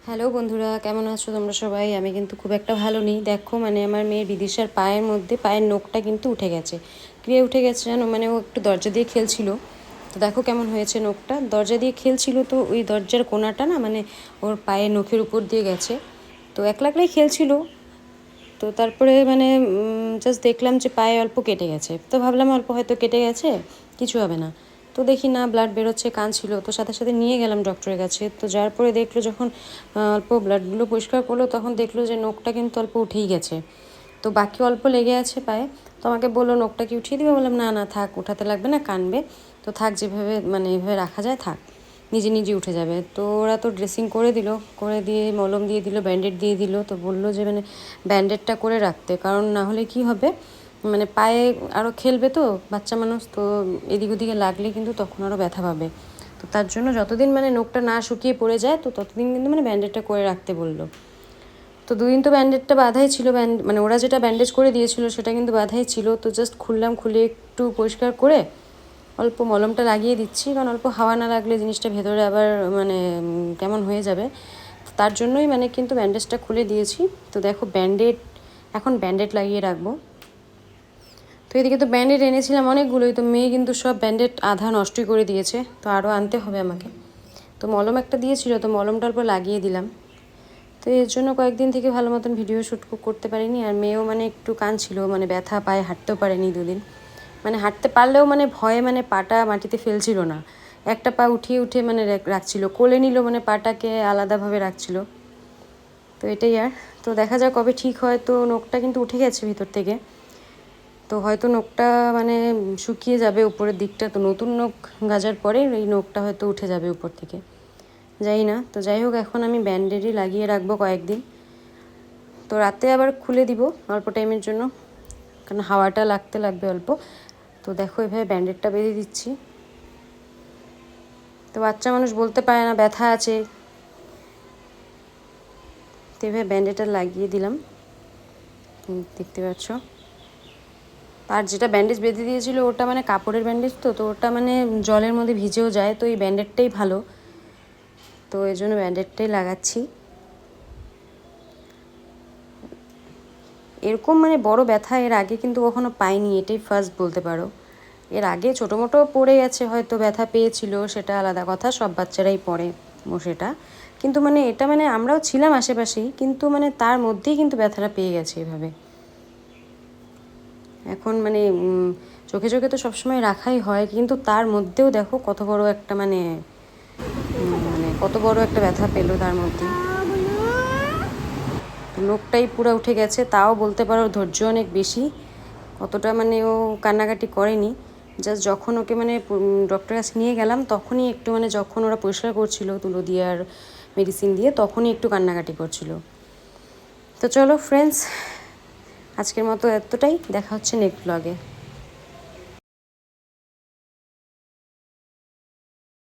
Hello বন্ধুরা, কেমন আছো তোমরা সবাই? আমি কিন্তু খুব একটা ভালো নেই। দেখো আমার মেয়ের বিদিশার পায়ের মধ্যে পায়ের নখটা কিন্তু উঠে গেছে। উঠে গেছে জানো, ও একটু দরজা দিয়ে খেলছিল। তো দেখো কেমন হয়েছে নখটা। দরজা দিয়ে খেলছিল তো ওই দরজার কোণাটা না ওর পায়ের নখের উপর দিয়ে গেছে। তো একলা একলাই খেলছিল। তো তারপরে জাস্ট দেখলাম যে পায়ে অল্প কেটে গেছে। তো ভাবলাম অল্প হয়তো কেটে গেছে, কিছু হবে না। তো দেখি না ব্লাড বেরোচ্ছে, কাঁদছিল। তো সাথে সাথে নিয়ে গেলাম ডক্টরের কাছে। তো যার পরে দেখলো যখন অল্প ব্লাডগুলো পরিষ্কার করলো, তখন দেখলো যে নখটা কিন্তু অল্প উঠেই গেছে। তো বাকি অল্প লেগে আছে পায়ে। তো আমাকে বললো নখটা কি উঠিয়ে দিবে? বললাম না না থাক, উঠাতে লাগবে না, কানবে তো থাক, যেভাবে এভাবে রাখা যায় থাক, নিজে নিজে উঠে যাবে। তো ওরা তো ড্রেসিং করে দিল, করে দিয়ে মলম দিয়ে দিল, ব্যান্ডেড দিয়ে দিল। তো বললো যে ব্যান্ডেডটা করে রাখতে, কারণ না হলে কি হবে, পায়ে আরও খেলবে তো বাচ্চা মানুষ, তো এদিক ওদিকে লাগলে কিন্তু তখন আরও ব্যথা পাবে। তো তার জন্য যতদিন নখটা না শুকিয়ে পড়ে যায়, তো ততদিন কিন্তু ব্যান্ডেডটা করে রাখতে বললো। তো দুদিন তো ব্যান্ডেডটা বাঁধাই ছিল, ওরা যেটা ব্যান্ডেজ করে দিয়েছিল সেটা কিন্তু বাঁধাই ছিল। তো জাস্ট খুললাম, খুলে একটু পরিষ্কার করে অল্প মলমটা লাগিয়ে দিচ্ছি, কারণ অল্প হাওয়া না লাগলে জিনিসটা ভেতরে আবার কেমন হয়ে যাবে। তার জন্যই কিন্তু ব্যান্ডেজটা খুলে দিয়েছি। তো দেখো এখন ব্যান্ডেড লাগিয়ে রাখবো। তো এদিকে তো ব্যান্ডেড এনেছিলাম অনেকগুলোই, তো মেয়ে কিন্তু সব ব্যান্ডেড আধা নষ্টই করে দিয়েছে। তো আরও আনতে হবে আমাকে। তো মলম একটা দিয়েছিল, তো মলমটা অল্প লাগিয়ে দিলাম। তো এর জন্য কয়েকদিন থেকে ভালো মতন ভিডিও শ্যুট করতে পারিনি। আর মেয়েও একটু কাঁদছিল, ব্যথা পায়ে হাঁটতেও পারেনি দুদিন। হাঁটতে পারলেও ভয়ে পাটা মাটিতে ফেলছিল না, একটা পা উঠিয়ে উঠিয়ে রাখছিল, কোলে নিল, পাটাকে আলাদাভাবে রাখছিল। তো এটাই। আর তো দেখা যাক কবে ঠিক হয়। তো নখটা কিন্তু উঠে গেছে ভিতর থেকে। তো হয়তো নখটা শুকিয়ে যাবে উপরের দিকটা। তো নতুন নখ গাজার পরে এই নখটা হয়তো উঠে যাবে উপর থেকে, যাই না। তো যাই হোক, এখন আমি ব্যান্ডেডই লাগিয়ে রাখবো কয়েকদিন। তো রাতে আবার খুলে দিব অল্প টাইমের জন্য, কারণ হাওয়াটা লাগবে অল্প। তো দেখো এভাবে ব্যান্ডেডটা বেঁধে দিচ্ছি। তো বাচ্চা মানুষ বলতে পারে না ব্যথা আছে, তো এভাবে ব্যান্ডেডটা লাগিয়ে দিলাম, দেখতে পাচ্ছ। আর যেটা ব্যান্ডেজ বেঁধে দিয়েছিল ওটা কাপড়ের ব্যান্ডেজ, তো তো ওটা জলের মধ্যে ভিজেও যায়। তো এই ব্যান্ডেডটাই ভালো, তো এই জন্য ব্যান্ডেডটাই লাগাচ্ছি। এরকম বড় ব্যথা এর আগে কিন্তু কখনো পাইনি, এটাই ফার্স্ট বলতে পারো। এর আগে ছোটো মোটো পড়ে গেছে, হয়তো ব্যথা পেয়েছিল, সেটা আলাদা কথা, সব বাচ্চারাই পড়ে সেটা। কিন্তু এটা আমরাও ছিলাম আশেপাশেই, কিন্তু তার মধ্যেই কিন্তু ব্যথাটা পেয়ে গেছে এভাবে। এখন চোখে চোখে তো সবসময় রাখাই হয়, কিন্তু তার মধ্যেও দেখো কত বড় একটা কত বড় একটা ব্যথা পেলো তার মধ্যে। নখটাই পুরো উঠে গেছে, তাও বলতে পারো ধৈর্য অনেক বেশি। অতটা ও কান্নাকাটি করেনি। জাস্ট যখন ওকে ডক্টরের কাছে নিয়ে গেলাম, তখনই একটু যখন ওরা পরিষ্কার করছিল তুলো দিয়ে আর মেডিসিন দিয়ে, তখনই একটু কান্নাকাটি করছিল। তো চলো ফ্রেন্ডস, আজকের মতো এতটাই। দেখা হচ্ছে নেক্সট ব্লগে।